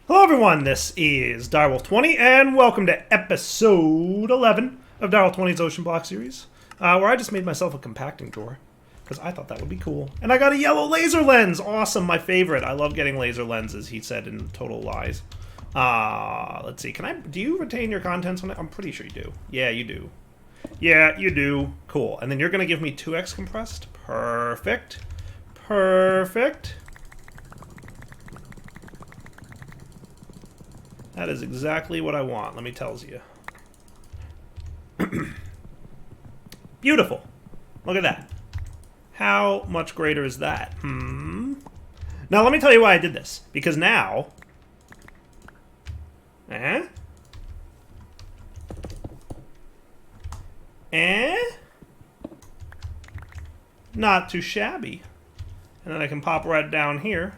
Hello everyone, this is Direwolf20 and welcome to episode 11 of Direwolf20's OceanBlock series, where I just made myself a compacting drawer, because I thought that would be cool. And I got a yellow laser lens! Awesome, my favorite. I love getting laser lenses, he said in Total Lies. Let's see, do you retain your contents on it? I'm pretty sure you do. Yeah, you do. Yeah, you do. Cool. And then you're going to give me 2x compressed. Perfect. Perfect. That is exactly what I want, let me tell you. Beautiful. Look at that. How much greater is that? Now let me tell you why I did this. Because now... Not too shabby. And then I can pop right down here.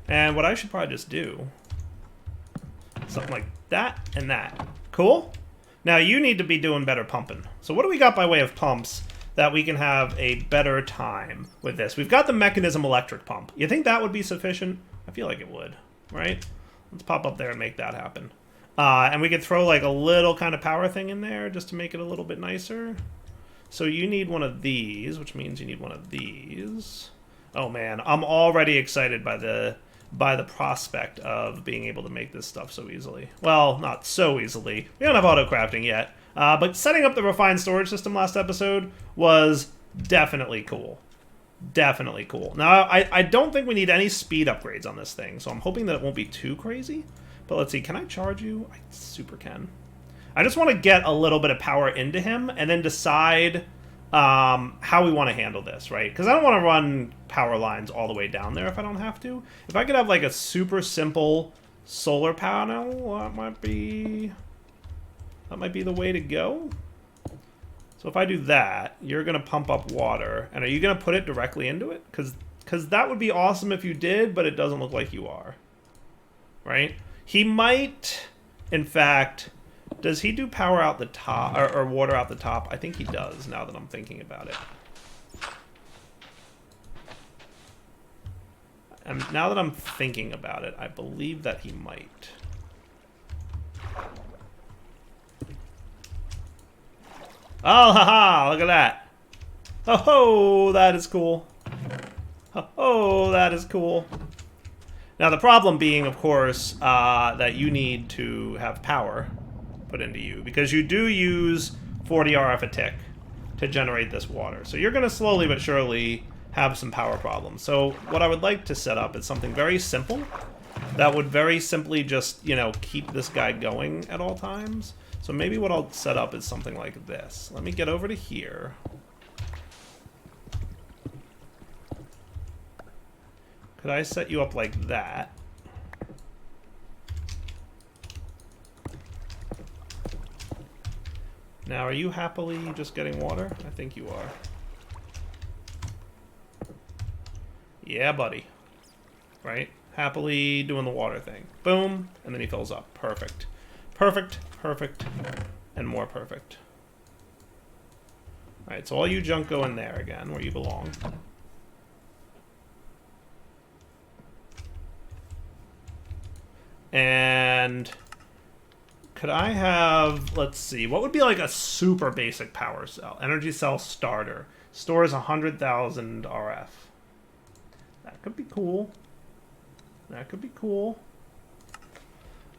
And what I should probably just do... something like that and that. Cool? Now you need to be doing better pumping. So what do we got by way of pumps that we can have a better time with this? We've got the mechanism electric pump. You think that would be sufficient? I feel like it would, right? Let's pop up there and make that happen. And we could throw like a little kind of power thing in there just to make it a little bit nicer. So you need one of these, which means you need one of these. Oh man, I'm already excited by the prospect of being able to make this stuff so easily. Well, not so easily. We don't have auto-crafting yet. But setting up the refined storage system last episode was definitely cool. Definitely cool. Now, I don't think we need any speed upgrades on this thing, so I'm hoping that it won't be too crazy. But let's see, can I charge you? I super can. I just want to get a little bit of power into him and then decide... how we want to handle this, right? Because I don't want to run power lines all the way down there if I don't have to. If I could have like a super simple solar panel, that might be the way to go. So if I do that, you're going to pump up water. And are you going to put it directly into it? Because that would be awesome if you did, but it doesn't look like you are. Right? He might, in fact... Does he do power out the top, or water out the top? I think he does, now that I'm thinking about it. And now that I'm thinking about it, I believe that he might. Oh, haha, look at that. Oh, that is cool. Oh, that is cool. Now, the problem being, of course, that you need to have power put into you, because you do use 40 RF a tick to generate this water. So you're going to slowly but surely have some power problems. So what I would like to set up is something very simple that would very simply just, you know, keep this guy going at all times. So maybe what I'll set up is something like this. Let me get over to here. Could I set you up like that? Now, are you happily just getting water? I think you are. Yeah, buddy. Right? Happily doing the water thing. Boom. And then he fills up. Perfect. Perfect. Perfect. And more perfect. Alright, so all you junk go in there again, where you belong. And... could I have, let's see, what would be like a super basic power cell? Energy cell starter. Stores 100,000 RF. That could be cool. That could be cool.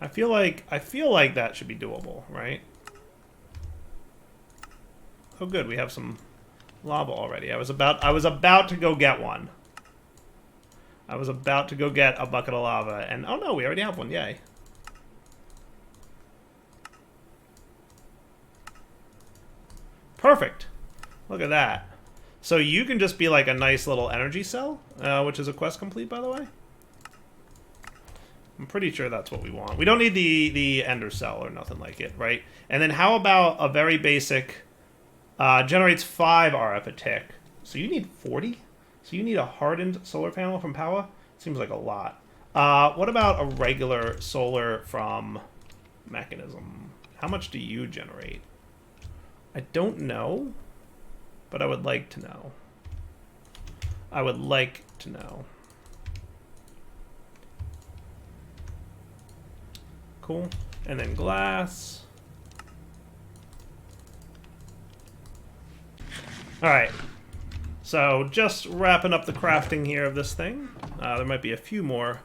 I feel like that should be doable, right? Oh good, we have some lava already. I was about to go get one. I was about to go get a bucket of lava, and oh no, we already have one, yay. Perfect. Look at that. So you can just be like a nice little energy cell, which is a quest complete, by the way. I'm pretty sure that's what we want. We don't need the ender cell or nothing like it, right? And then how about a very basic, generates 5 RF a tick. So you need 40? So you need a hardened solar panel from power? Seems like a lot. What about a regular solar from mechanism? How much do you generate? I don't know, but I would like to know. I would like to know. Cool. And then glass. All right. So just wrapping up the crafting here of this thing. There might be a few more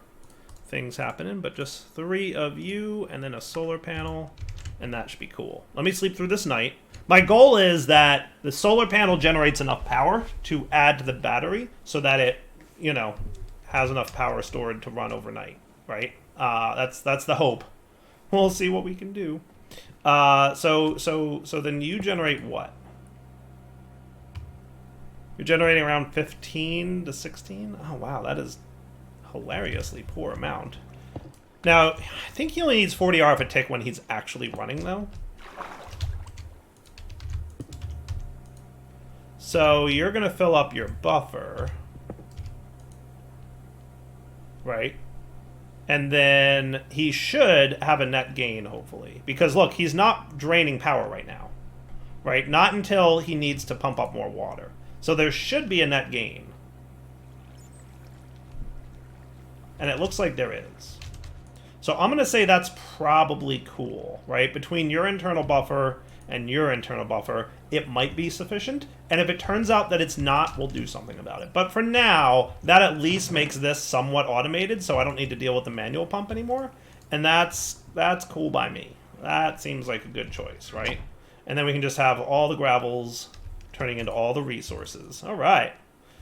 things happening, but just 3 of you and then a solar panel, and that should be cool. Let me sleep through this night. My goal is that the solar panel generates enough power to add to the battery so that it, you know, has enough power stored to run overnight, right? That's the hope. We'll see what we can do. So then you generate what? You're generating around 15 to 16? Oh, wow, that is hilariously poor amount. Now, I think he only needs 40 RF a tick when he's actually running, though. So you're going to fill up your buffer. Right? And then he should have a net gain, hopefully. Because, look, he's not draining power right now. Right? Not until he needs to pump up more water. So there should be a net gain. And it looks like there is. So I'm going to say that's probably cool, right? Between your internal buffer and your internal buffer, it might be sufficient. And if it turns out that it's not, we'll do something about it. But for now, that at least makes this somewhat automated, so I don't need to deal with the manual pump anymore. And that's cool by me. That seems like a good choice, right? And then we can just have all the gravels turning into all the resources. All right.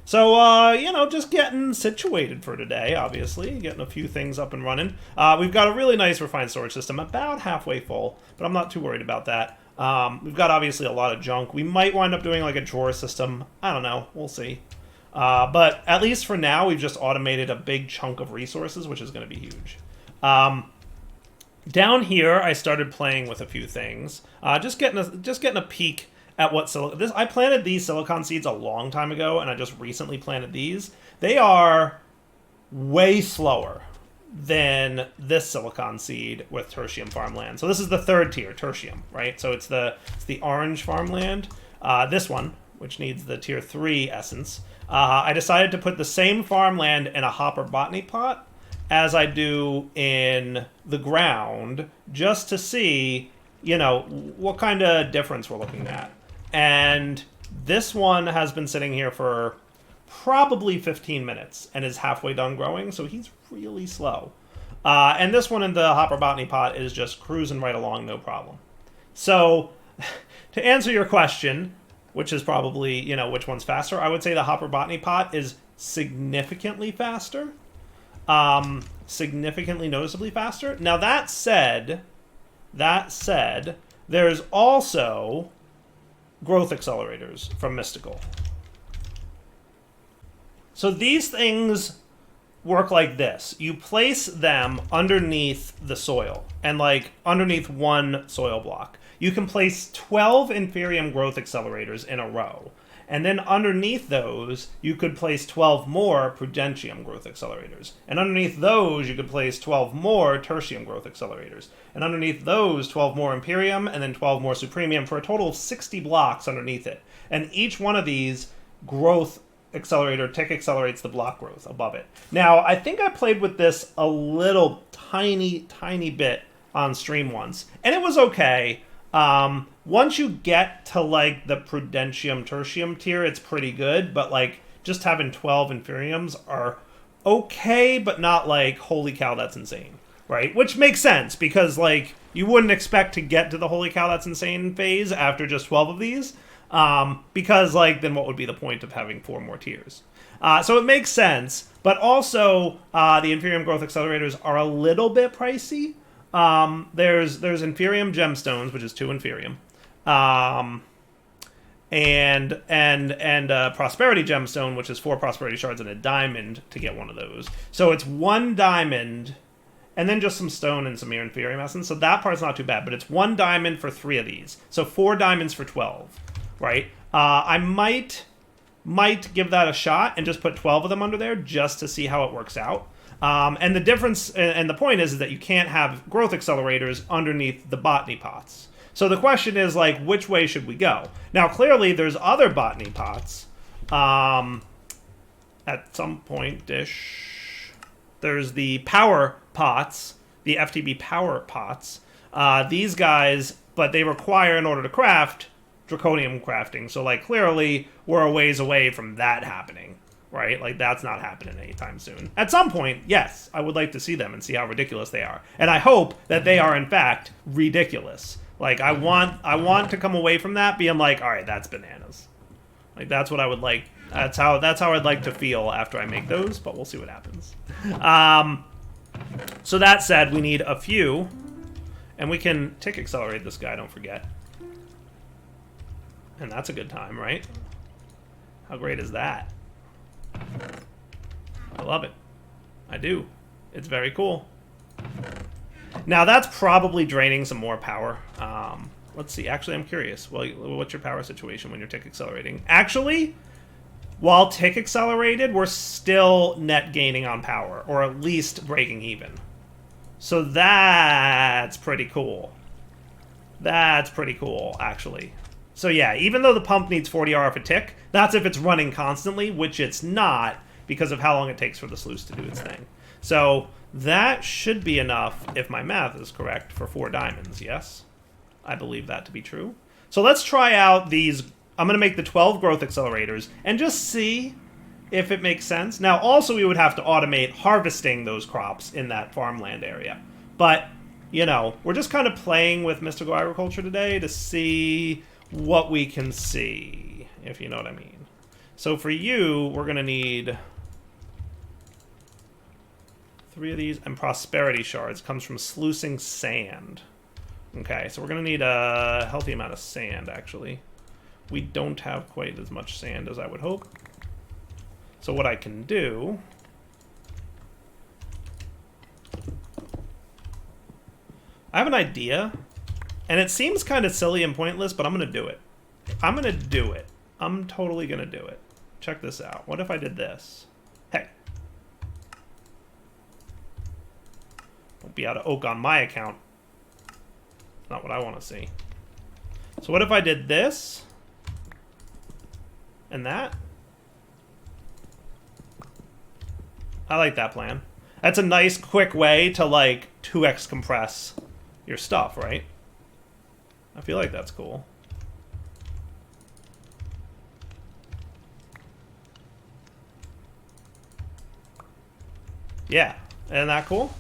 So, you know, just getting situated for today, obviously. Getting a few things up and running. We've got a really nice refined storage system, about halfway full, but I'm not too worried about that. We've got, obviously, a lot of junk. We might wind up doing, like, a drawer system. I don't know. We'll see. But at least for now, we've just automated a big chunk of resources, which is going to be huge. Down here, I started playing with a few things. Just getting a peek at what I planted these silicon seeds a long time ago, and I just recently planted these. They are way slower than this silicon seed with tertium farmland. So this is the 3rd tier, tertium, right? So it's the orange farmland. This one, which needs the tier 3 essence. I decided to put the same farmland in a hopper botany pot as I do in the ground, just to see, you know, what kind of difference we're looking at. And this one has been sitting here for probably 15 minutes and is halfway done growing, so he's really slow. And this one in the hopper botany pot is just cruising right along, no problem. So, to answer your question, which is probably, you know, which one's faster, I would say the hopper botany pot is significantly faster. Significantly noticeably faster. Now, that said, there's also growth accelerators from Mystical. So these things work like this. You place them underneath the soil, and like underneath one soil block. You can place 12 inferium growth accelerators in a row. And then underneath those, you could place 12 more prudentium growth accelerators. And underneath those, you could place 12 more tertium growth accelerators. And underneath those, 12 more imperium, and then 12 more supremium, for a total of 60 blocks underneath it. And each one of these growth accelerator tick accelerates the block growth above it. Now, I think I played with this a little tiny bit on stream once, and it was okay. Once you get to like the prudentium tertium tier, it's pretty good, but like just having 12 inferiums are okay, but not like, holy cow, that's insane, right? Which makes sense, because like you wouldn't expect to get to the holy cow, that's insane phase after just 12 of these, because like then what would be the point of having 4 more tiers? So it makes sense, but also the inferium growth accelerators are a little bit pricey. There's inferium gemstones, which is 2 inferium, and prosperity gemstone, which is 4 prosperity shards and a diamond to get one of those. So it's 1 diamond, and then just some stone and some inferium essence. So that part's not too bad, but it's 1 diamond for 3 of these. So 4 diamonds for 12, right? I might give that a shot and just put 12 of them under there just to see how it works out. And the difference, and the point is that you can't have growth accelerators underneath the botany pots. So the question is, like, which way should we go? Now, clearly, there's other botany pots. At some point, there's the power pots the FTB power pots. These guys, but they require, in order to craft, draconium crafting. So, like, clearly, we're a ways away from that happening, right? Like, that's not happening anytime soon. At some point, yes, I would like to see them and see how ridiculous they are. And I hope that they are, in fact, ridiculous. Like, I want to come away from that being like, all right, that's bananas. Like, that's what I would like. That's how I'd like to feel after I make those, but we'll see what happens. So that said, we need a few, and we can tick accelerate this guy, don't forget. And that's a good time, right? How great is that? I love it. I do. It's very cool. Now, that's probably draining some more power. Let's see. Actually, I'm curious. Well, what's your power situation when you're tick accelerating? Actually, while tick accelerated, we're still net gaining on power, or at least breaking even. So that's pretty cool. That's pretty cool, actually. So yeah, even though the pump needs 40 RF a tick, that's if it's running constantly, which it's not because of how long it takes for the sluice to do its thing. So that should be enough, if my math is correct, for 4 diamonds, yes? I believe that to be true. So let's try out these. I'm going to make the 12 growth accelerators and just see if it makes sense. Now, also, we would have to automate harvesting those crops in that farmland area. But, you know, we're just kind of playing with mystical agriculture today to see what we can see, if you know what I mean. So for you, we're going to need 3 of these, and prosperity shards comes from sluicing sand. Okay, so we're going to need a healthy amount of sand, actually. We don't have quite as much sand as I would hope. So what I can do... I have an idea, and it seems kind of silly and pointless, but I'm going to do it. I'm going to do it. I'm totally going to do it. Check this out. What if I did this? Hey. Don't be out of oak on my account. Not what I want to see. So what if I did this? And that? I like that plan. That's a nice, quick way to, like, 2x compress your stuff, right? I feel like that's cool. Yeah, isn't that cool?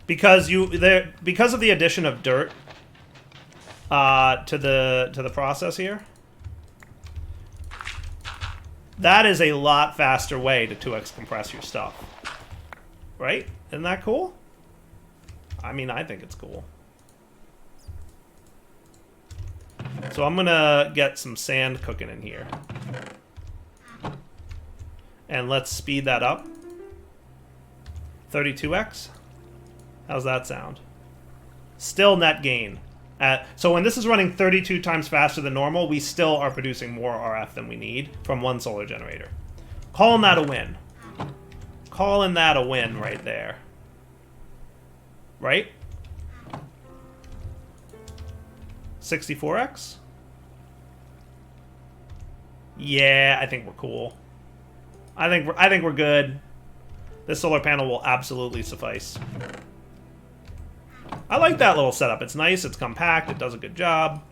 Because because of the addition of dirt to the process here, that is a lot faster way to 2x compress your stuff. Right? Isn't that cool? I mean, I think it's cool. So I'm gonna get some sand cooking in here. And let's speed that up. 32x. How's that sound? Still net gain. So when this is running 32 times faster than normal, we still are producing more RF than we need from one solar generator. Calling that a win. Calling that a win right there. Right? 64x? Yeah, I think we're cool. I think we're good. This solar panel will absolutely suffice. I like that little setup. It's nice, it's compact, it does a good job.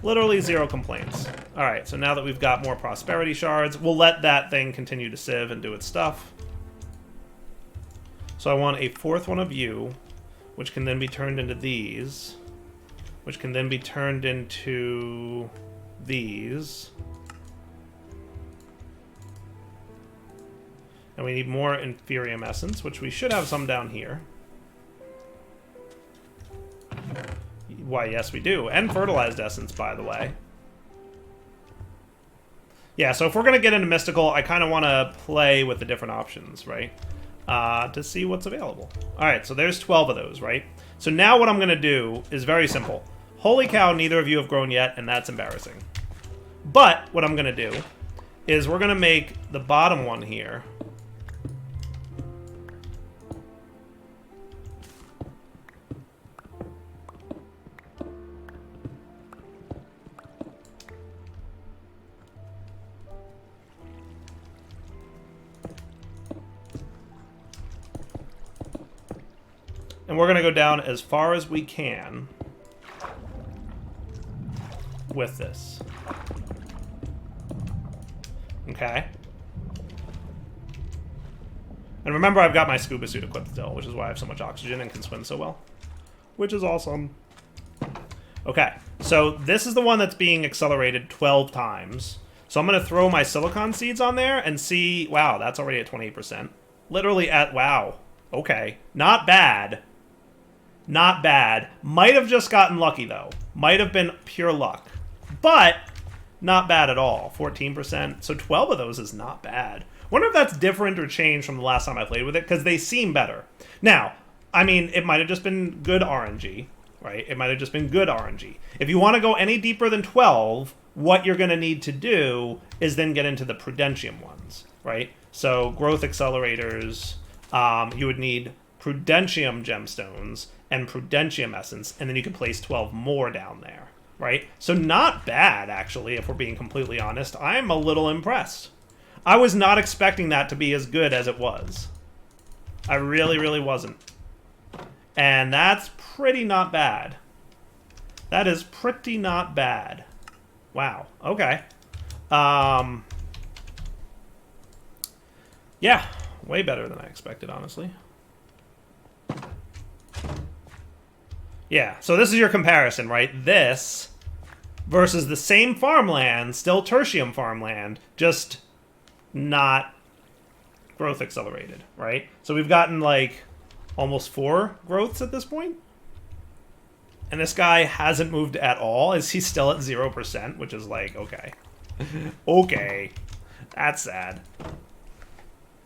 Literally 0 complaints. Alright, so now that we've got more prosperity shards, we'll let that thing continue to sieve and do its stuff. So I want a 4th one of you, which can then be turned into these, which can then be turned into these. And we need more inferium essence, which we should have some down here. Why, yes, we do. And fertilized essence, by the way. Yeah, so if we're going to get into mystical, I kind of want to play with the different options, right? To see what's available. Alright, so there's 12 of those, right? So now what I'm going to do is very simple. Holy cow, neither of you have grown yet, and that's embarrassing. But what I'm going to do is we're going to make the bottom one here. And we're going to go down as far as we can with this. Okay. And remember, I've got my scuba suit equipped still, which is why I have so much oxygen and can swim so well. Which is awesome. Okay, so this is the one that's being accelerated 12 times. So I'm going to throw my silicon seeds on there and see... Wow, that's already at 28%. Literally at... Wow. Okay. Not bad. Not bad. Might have just gotten lucky, though. Might have been pure luck. But not bad at all. 14%. So 12 of those is not bad. Wonder if that's different or changed from the last time I played with it, because they seem better. Now, I mean, it might have just been good RNG, right? It might have just been good RNG. If you want to go any deeper than 12, what you're going to need to do is then get into the Prudentium ones, right? So growth accelerators, you would need Prudentium gemstones and Prudentium essence, and then you can place 12 more down there, right? So not bad, actually, if we're being completely honest. I'm a little impressed. I was not expecting that to be as good as it was. I really, really wasn't. And that's pretty not bad. That is pretty not bad. Wow. Okay. Yeah. Way better than I expected, honestly. Yeah. So this is your comparison, right? This versus the same farmland, still tertium farmland, just not growth accelerated, right? So we've gotten like almost 4 growths at this point. And this guy hasn't moved at all. Is he still at 0%? Which is like, okay. Okay. That's sad.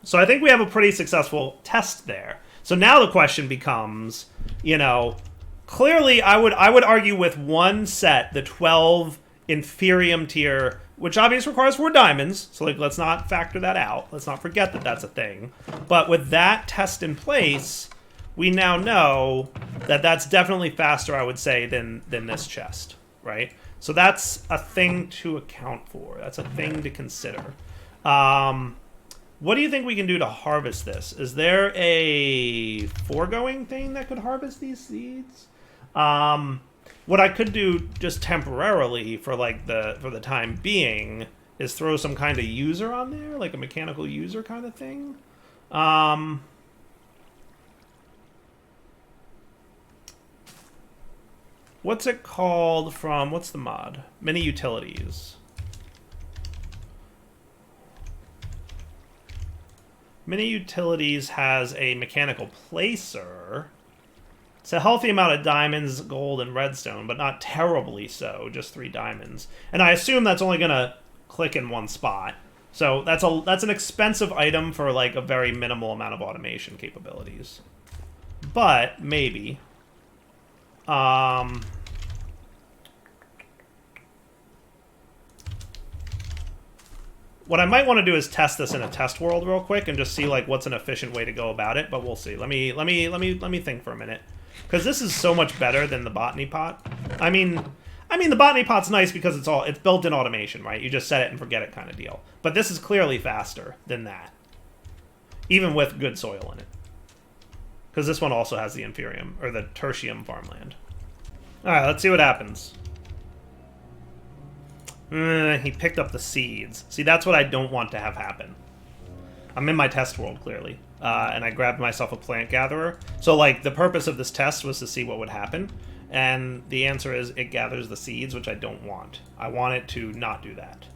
So I think we have a pretty successful test there. So now the question becomes, you know, clearly I would argue with one set, the 12 Inferium tier, which obviously requires 4 diamonds. So like, let's not factor that out. Let's not forget that that's a thing. But with that test in place, we now know that that's definitely faster, I would say, than this chest, right? So that's a thing to account for. That's a thing to consider. What do you think we can do to harvest this? Is there a foregoing thing that could harvest these seeds? What I could do just temporarily for like for the time being is throw some kind of user on there, like a mechanical user kind of thing. What's it called from, what's the mod? Mini Utilities. Mini Utilities has a mechanical placer. It's a healthy amount of diamonds, gold, and redstone, but not terribly so, just 3 diamonds. And I assume that's only going to click in one spot. So that's an expensive item for like a very minimal amount of automation capabilities. But maybe. What I might want to do is test this in a test world real quick and just see like what's an efficient way to go about it, but we'll see. Let me think for a minute. Because this is so much better than the botany pot. I mean the botany pot's nice because it's built-in automation, right? You just set it and forget it kind of deal. But this is clearly faster than that. Even with good soil in it. Because this one also has the inferium, or the tertium farmland. Alright, let's see what happens. He picked up the seeds. See, that's what I don't want to have happen. I'm in my test world, clearly. And I grabbed myself a plant gatherer. So, like, the purpose of this test was to see what would happen. And the answer is it gathers the seeds, which I don't want. I want it to not do that.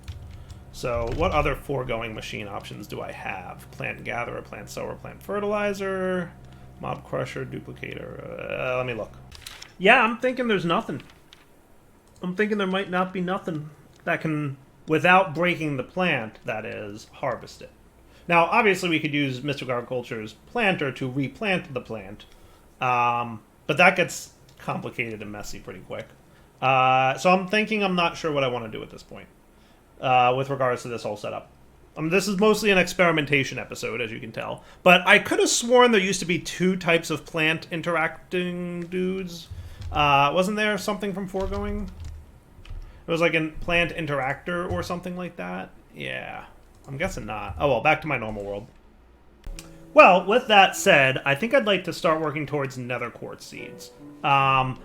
So, what other foregoing machine options do I have? Plant gatherer, plant sower, plant fertilizer, mob crusher, duplicator. Let me look. Yeah, I'm thinking there's nothing. I'm thinking there might not be nothing that can, without breaking the plant, that is, harvest it. Now, obviously, we could use Mystic Agriculture's planter to replant the plant, but that gets complicated and messy pretty quick. So I'm thinking I'm not sure what I want to do at this point with regards to this whole setup. This is mostly an experimentation episode, as you can tell. But I could have sworn there used to be 2 types of plant interacting dudes. Wasn't there something from foregoing? It was like a plant interactor or something like that? Yeah. I'm guessing not. Oh well, back to my normal world. Well, with that said, I think I'd like to start working towards nether quartz seeds.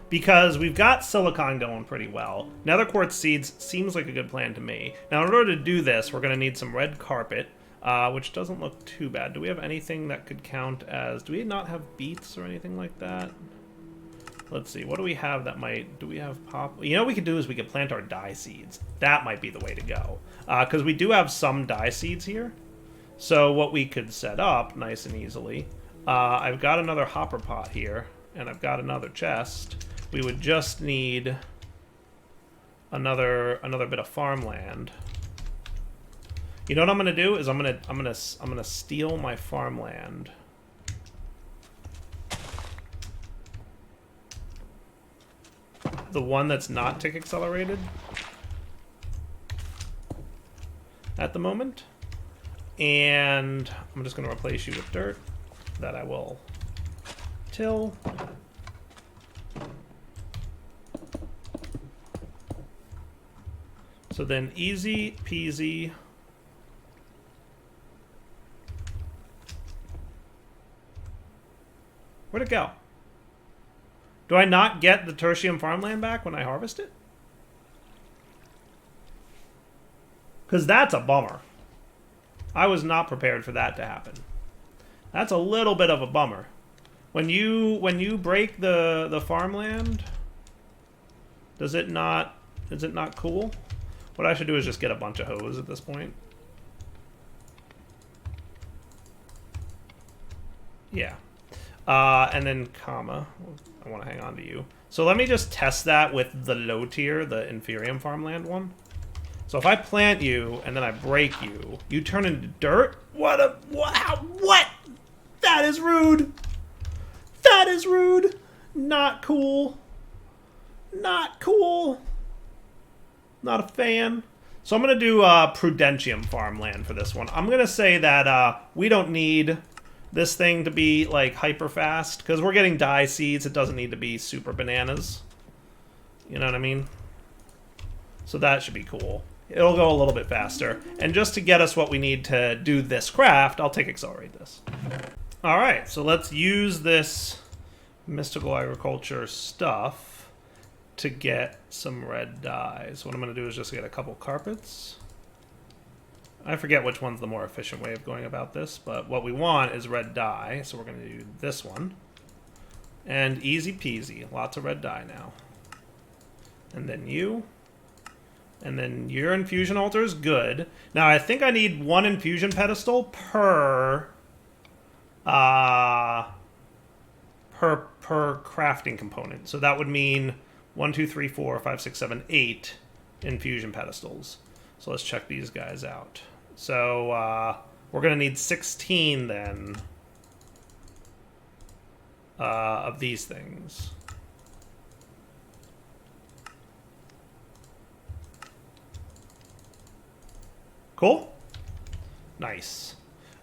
Because we've got silicon going pretty well. Nether quartz seeds seems like a good plan to me. Now, in order to do this, we're going to need some red carpet, which doesn't look too bad. Do we have anything that could count as... Do we not have beets or anything like that? Let's see. What do we have that might... Do we have pop... You know what we could do is we could plant our dye seeds. That might be the way to go. Because we do have some dye seeds here. So what we could set up nice and easily... I've got another hopper pot here. And I've got another chest. We would just need another bit of farmland. You know what I'm gonna do is I'm gonna steal my farmland. The one that's not tick accelerated at the moment. And I'm just gonna replace you with dirt that I will till. So then easy peasy. Where'd it go? Do I not get the tertium farmland back when I harvest it? Because that's a bummer. I was not prepared for that to happen. That's a little bit of a bummer. When you break the farmland, is it not cool? What I should do is just get a bunch of hose at this point. Yeah. And then comma. I want to hang on to you. So let me just test that with the low tier, the inferium farmland one. So if I plant you and then I break you, you turn into dirt? What? That is rude. That is rude. Not cool. Not cool. Not a fan. So I'm going to do Prudentium farmland for this one. I'm going to say that we don't need this thing to be like hyper fast because we're getting dye seeds. It doesn't need to be super bananas. You know what I mean? So that should be cool. It'll go a little bit faster. And just to get us what we need to do this craft, I'll take accelerate this. All right, so let's use this mystical agriculture stuff to get some red dye. So what I'm going to do is just get a couple carpets. I forget which one's the more efficient way of going about this, but what we want is red dye, so we're going to do this one. And easy peasy, lots of red dye now. And then you. And then your infusion altar is good. Now I think I need one infusion pedestal per crafting component. So that would mean 1, 2, 3, 4, 5, 6, 7, 8 infusion pedestals. So let's check these guys out. So we're going to need 16 then of these things. Cool? Nice.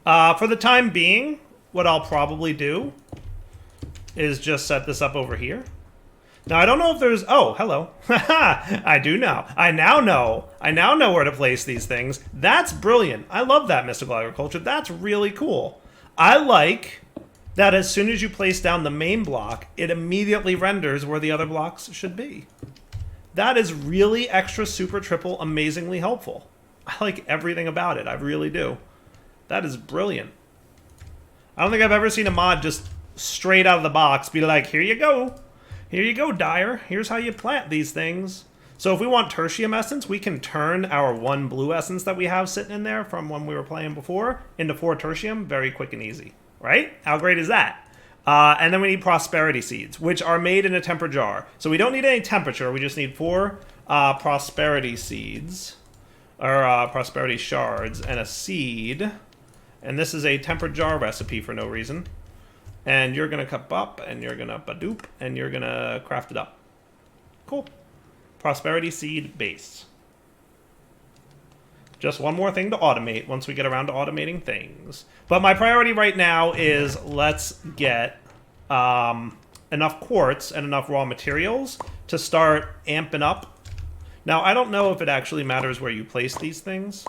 For the time being, what I'll probably do is just set this up over here. Now, I don't know if there's... Oh, hello. I do know. I now know where to place these things. That's brilliant. I love that mystical agriculture. That's really cool. I like that as soon as you place down the main block, it immediately renders where the other blocks should be. That is really extra, super, triple, amazingly helpful. I like everything about it. I really do. That is brilliant. I don't think I've ever seen a mod just straight out of the box be like, here you go. Here you go, Dyer. Here's how you plant these things. So if we want tertium essence, we can turn our 1 blue essence that we have sitting in there from when we were playing before into 4 tertium very quick and easy. Right? How great is that? And then we need prosperity seeds, which are made in a temper jar. So we don't need any temperature. We just need 4 prosperity seeds. Or prosperity shards and a seed. And this is a tempered jar recipe for no reason. And you're going to cup up, and you're going to badoop, and you're going to craft it up. Cool. Prosperity seed base. Just one more thing to automate once we get around to automating things. But my priority right now is let's get enough quartz and enough raw materials to start amping up. Now, I don't know if it actually matters where you place these things,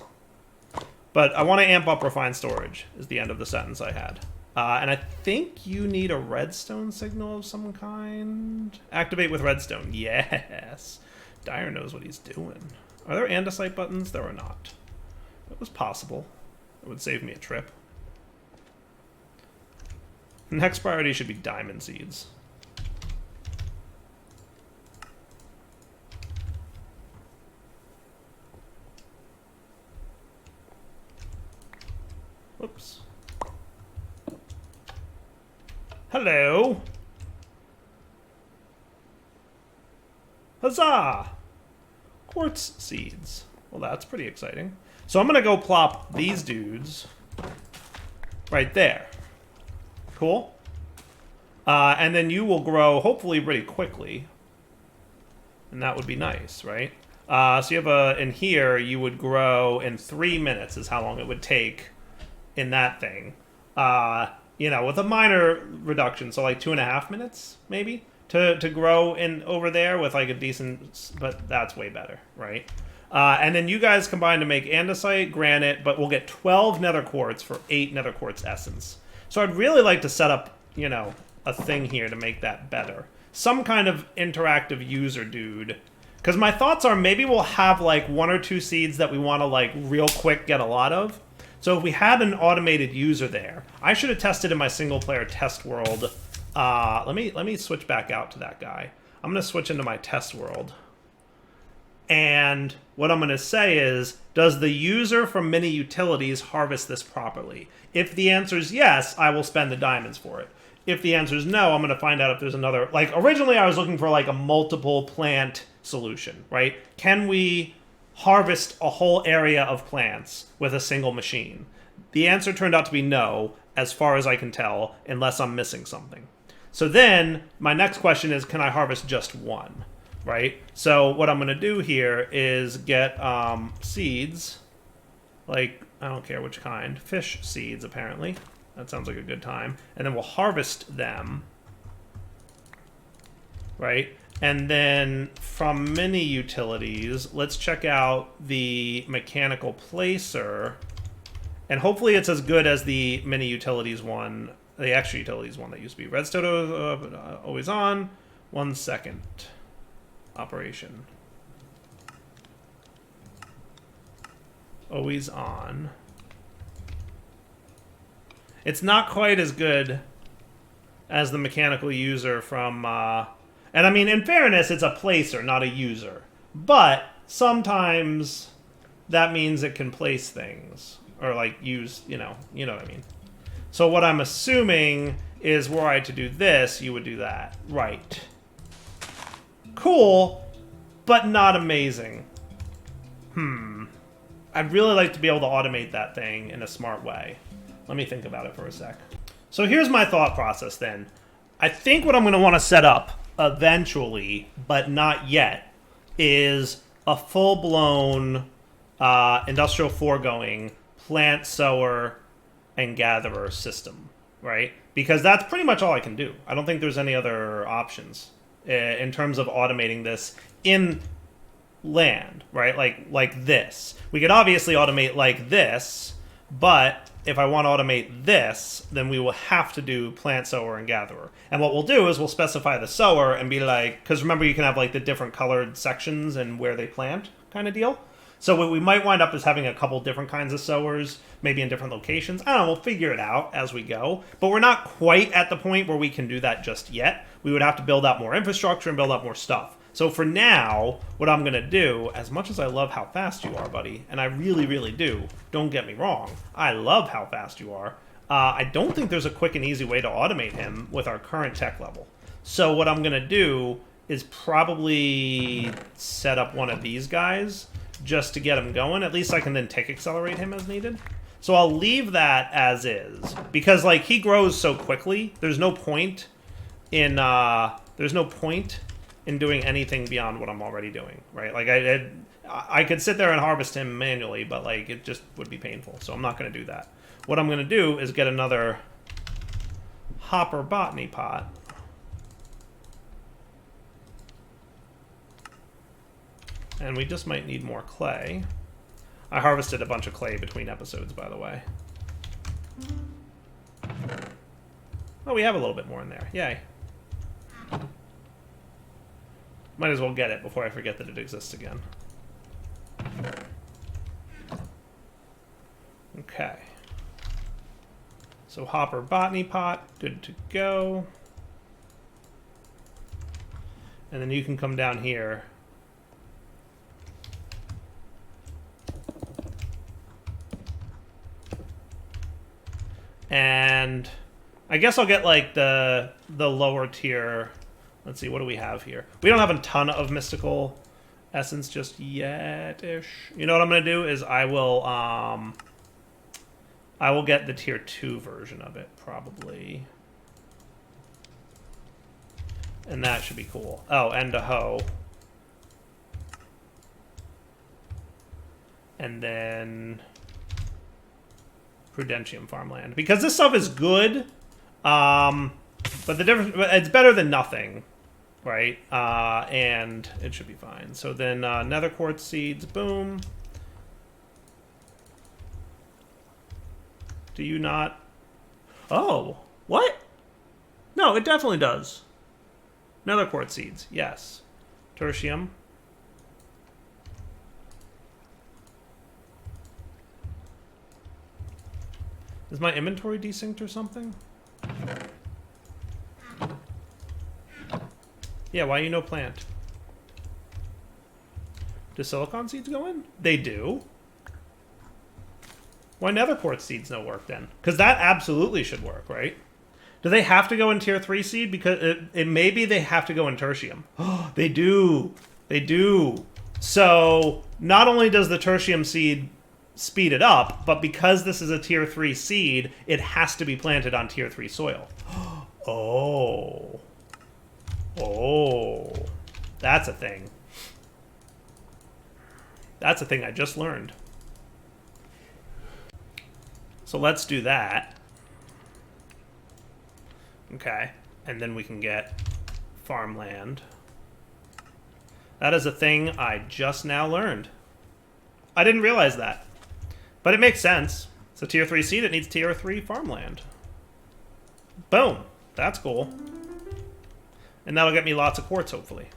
but I want to amp up refined storage, is the end of the sentence I had. And I think you need a redstone signal of some kind. Activate with redstone. Yes. Dyer knows what he's doing. Are there andesite buttons? There are not. That was possible. It would save me a trip. Next priority should be diamond seeds. Whoops. Hello. Huzzah! Quartz seeds. Well, that's pretty exciting. So I'm going to go plop these dudes right there. Cool. And then you will grow, hopefully, pretty quickly. And that would be nice, right? So you have in here, you would grow in 3 minutes is how long it would take in that thing. You know, with a minor reduction, so like 2.5 minutes, maybe, to grow in over there with like a decent, but that's way better, right? And then you guys combine to make andesite, granite, but we'll get 12 nether quartz for 8 nether quartz essence. So I'd really like to set up, you know, a thing here to make that better. Some kind of interactive user dude. Because my thoughts are maybe we'll have like 1 or 2 seeds that we want to like real quick get a lot of. So if we had an automated user there, I should have tested in my single player test world. Let me switch back out to that guy. I'm going to switch into my test world. And what I'm going to say is, does the user from mini utilities harvest this properly? If the answer is yes, I will spend the diamonds for it. If the answer is no, I'm going to find out if there's another... Like, originally I was looking for like a multiple plant solution, right? Can we harvest a whole area of plants with a single machine? The answer turned out to be no, as far as I can tell, unless I'm missing something. So then, my next question is, can I harvest just one? Right? So what I'm going to do here is get seeds, like, I don't care which kind, fish seeds, apparently. That sounds like a good time. And then we'll harvest them, right? And then from mini utilities, let's check out the mechanical placer. And hopefully it's as good as the mini utilities one, the extra utilities one that used to be. Redstone always on. 1 second. Operation. Always on. It's not quite as good as the mechanical user from... and I mean, in fairness, it's a placer, not a user. But sometimes that means it can place things. Or, like, use, you know what I mean. So what I'm assuming is were I to do this, you would do that. Right. Cool, but not amazing. I'd really like to be able to automate that thing in a smart way. Let me think about it for a sec. So here's my thought process then. I think what I'm going to want to set up eventually, but not yet, is a full-blown industrial foregoing plant sower and gatherer system, right? Because that's pretty much all I can do. I don't think there's any other options in terms of automating this in land, right? Like this. We could obviously automate like this, but if I want to automate this, then we will have to do plant sower and gatherer. And what we'll do is we'll specify the sower and be like, because remember you can have like the different colored sections and where they plant kind of deal. So what we might wind up is having a couple different kinds of sowers, maybe in different locations. I don't know, we'll figure it out as we go. But we're not quite at the point where we can do that just yet. We would have to build out more infrastructure and build out more stuff. So for now, what I'm going to do, as much as I love how fast you are, buddy, and I really, really do, don't get me wrong, I love how fast you are, I don't think there's a quick and easy way to automate him with our current tech level. So what I'm going to do is probably set up one of these guys just to get him going. At least I can then tick accelerate him as needed. So I'll leave that as is, because like he grows so quickly, there's no point in doing anything beyond what I'm already doing, right? Like I could sit there and harvest him manually, but like it just would be painful. So I'm not going to do that. What I'm going to do is get another hopper botany pot. And we just might need more clay. I harvested a bunch of clay between episodes, by the way. Oh, we have a little bit more in there. Yay. Might as well get it before I forget that it exists again. Okay. So hopper botany pot, good to go. And then you can come down here. And I guess I'll get like the lower tier. Let's see, what do we have here? We don't have a ton of mystical essence just yet-ish. You know what I'm gonna do is I will get the tier 2 version of it, probably. And that should be cool. Oh, and a hoe. And then Prudentium farmland. Because this stuff is good, but the difference, it's better than nothing, right? And it should be fine. So then nether quartz seeds, boom. Do you not? Oh, what? No, it definitely does. Nether quartz seeds, yes. Tertium. Is my inventory desynced or something? Yeah, why you no plant? Do silicon seeds go in? They do. Why nether quartz seeds no work then? Because that absolutely should work, right? Do they have to go in tier 3 seed? Because it maybe they have to go in tertium. Oh, they do. They do. So not only does the tertium seed speed it up, but because this is a tier 3 seed, it has to be planted on tier 3 soil. Oh. Oh. That's a thing. That's a thing I just learned. So let's do that. Okay. And then we can get farmland. That is a thing I just now learned. I didn't realize that. But it makes sense. It's a tier 3 seed, it needs tier 3 farmland. Boom. That's cool. And that'll get me lots of quartz, hopefully.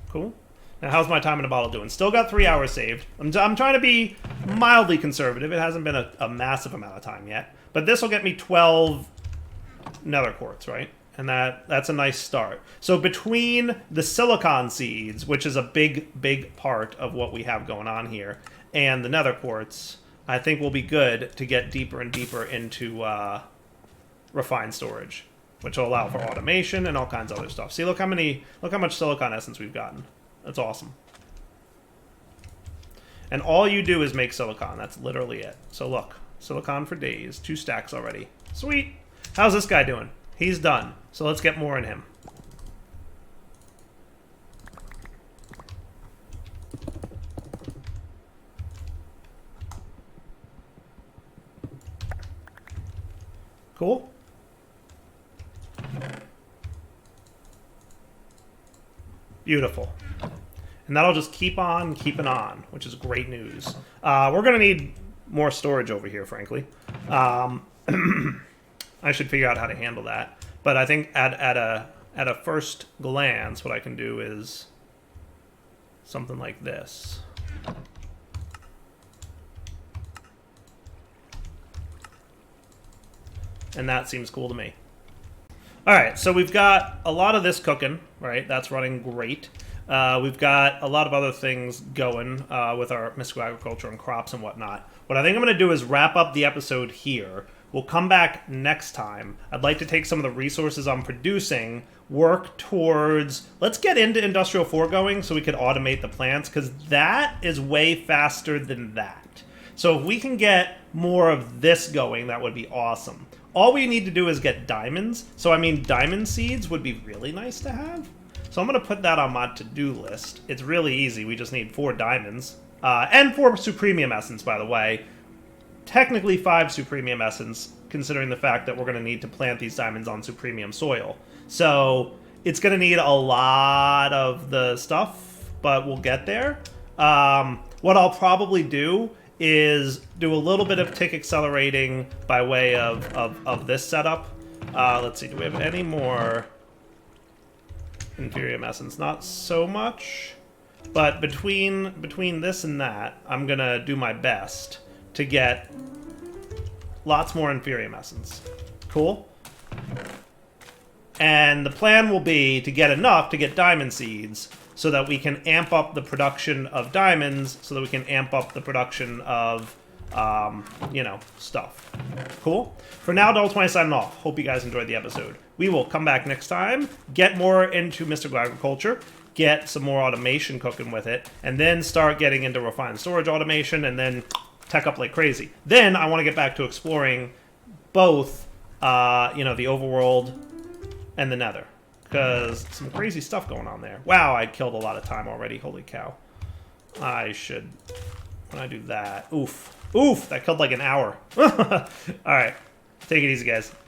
Cool. Now, how's my time in a bottle doing? Still got 3 hours saved. I'm trying to be mildly conservative. It hasn't been a massive amount of time yet. But this will get me 12 nether quartz, right? And that's a nice start. So between the silicon seeds, which is a big part of what we have going on here, and the nether quartz, I think we'll be good to get deeper and deeper into refined storage, which will allow for automation and all kinds of other stuff. See, look how much silicon essence we've gotten. That's awesome. And all you do is make silicon. That's literally it. So look, silicon for days. 2 stacks already. Sweet. How's this guy doing? He's done. So let's get more in him. Cool. Beautiful. And that'll just keep on keeping on, which is great news. We're going to need more storage over here, frankly. I should figure out how to handle that. But I think at a first glance, what I can do is something like this. And that seems cool to me. All right, so we've got a lot of this cooking, right? That's running great. We've got a lot of other things going with our mystical agriculture and crops and whatnot. What I think I'm going to do is wrap up the episode here. We'll come back next time. I'd like to take some of the resources I'm producing, work towards... Let's get into Industrial Foregoing so we can automate the plants, because that is way faster than that. So if we can get more of this going, that would be awesome. All we need to do is get diamonds. So, I mean, diamond seeds would be really nice to have. So I'm going to put that on my to-do list. It's really easy. We just need 4 diamonds. And 4 supremium essence, by the way. Technically 5 supremium essence, considering the fact that we're going to need to plant these diamonds on supremium soil. So it's going to need a lot of the stuff, but we'll get there. What I'll probably do is do a little bit of tick accelerating by way of this setup. Let's see, do we have any more inferium essence? Not so much, but between this and that, I'm gonna do my best to get lots more inferium essence. Cool? And the plan will be to get enough to get diamond seeds so that we can amp up the production of diamonds, so that we can amp up the production of, you know, stuff. Cool? For now, Double20 signing off. Hope you guys enjoyed the episode. We will come back next time, get more into mystical agriculture, get some more automation cooking with it, and then start getting into refined storage automation, and then tech up like crazy. Then I want to get back to exploring both, you know, the overworld and the Nether, because some crazy stuff going on there. Wow, I killed a lot of time already. Holy cow. I should, when I do that, oof, that killed like an hour. All right, take it easy, guys.